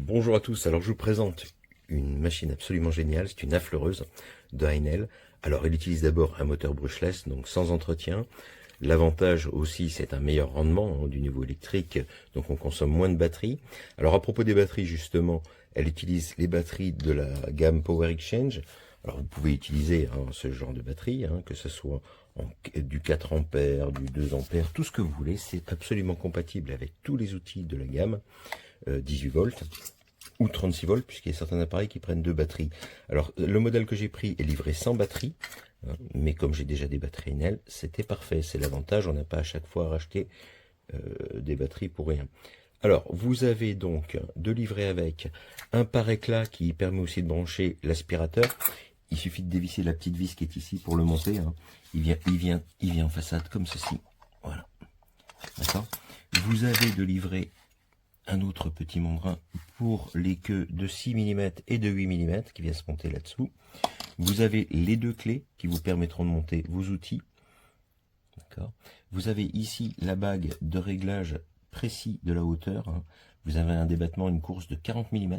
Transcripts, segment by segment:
Bonjour à tous, alors je vous présente une machine absolument géniale, c'est une affleureuse de Heinel. Alors elle utilise d'abord un moteur brushless, donc sans entretien. L'avantage aussi, c'est un meilleur rendement du niveau électrique, donc on consomme moins de batterie. Alors à propos des batteries justement, elle utilise les batteries de la gamme Power Exchange. Alors vous pouvez utiliser ce genre de batterie, que ce soit du 4 ampères, du 2 ampères, tout ce que vous voulez, c'est absolument compatible avec tous les outils de la gamme 18 volts ou 36 volts, puisqu'il y a certains appareils qui prennent deux batteries. Alors le modèle que j'ai pris est livré sans batterie, mais comme j'ai déjà des batteries Enel, c'était parfait, c'est l'avantage, on n'a pas à chaque fois à racheter des batteries pour rien. Alors, vous avez donc de livrer avec un pare-éclat qui permet aussi de brancher l'aspirateur. Il suffit de dévisser la petite vis qui est ici pour le monter. Il vient en façade comme ceci. Voilà. D'accord. Vous avez de livrer un autre petit membrane pour les queues de 6 mm et de 8 mm qui vient se monter là-dessous. Vous avez les deux clés qui vous permettront de monter vos outils. D'accord. Vous avez ici la bague de réglage précis de la hauteur. Vous avez un débattement, une course de 40 mm.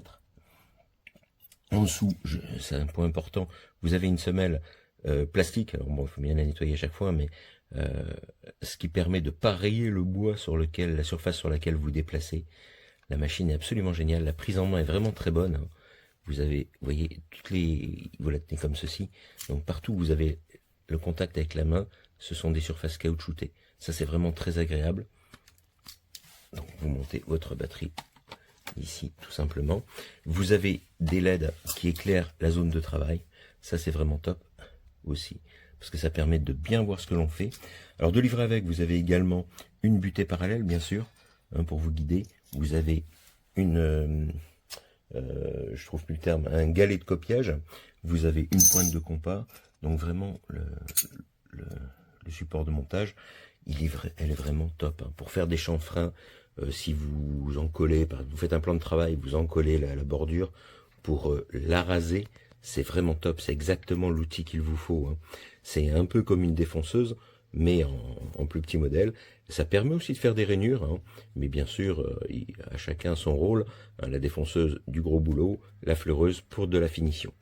En dessous, c'est un point important, vous avez une semelle plastique. Alors bon, il faut bien la nettoyer à chaque fois, mais ce qui permet de ne pas rayer le bois sur lequel, la surface sur laquelle vous déplacez. La machine est absolument géniale, la prise en main est vraiment très bonne. Vous avez, vous voyez, vous la tenez comme ceci. Donc partout où vous avez le contact avec la main, ce sont des surfaces caoutchoutées. Ça, c'est vraiment très agréable. Donc vous montez votre batterie ici, tout simplement. Vous avez des LED qui éclairent la zone de travail. Ça, c'est vraiment top aussi, parce que ça permet de bien voir ce que l'on fait. Alors de livrer avec, vous avez également une butée parallèle, bien sûr, pour vous guider. Vous avez une, je trouve plus le terme, un galet de copiage. Vous avez une pointe de compas. Donc vraiment, le support de montage, elle est vraiment top. Pour faire des chanfreins, si vous en collez, vous faites un plan de travail, vous en collez la bordure pour la raser, c'est vraiment top. C'est exactement l'outil qu'il vous faut. C'est un peu comme une défonceuse, mais en plus petit modèle. Ça permet aussi de faire des rainures, mais bien sûr, à chacun son rôle. La défonceuse du gros boulot, la fleureuse pour de la finition.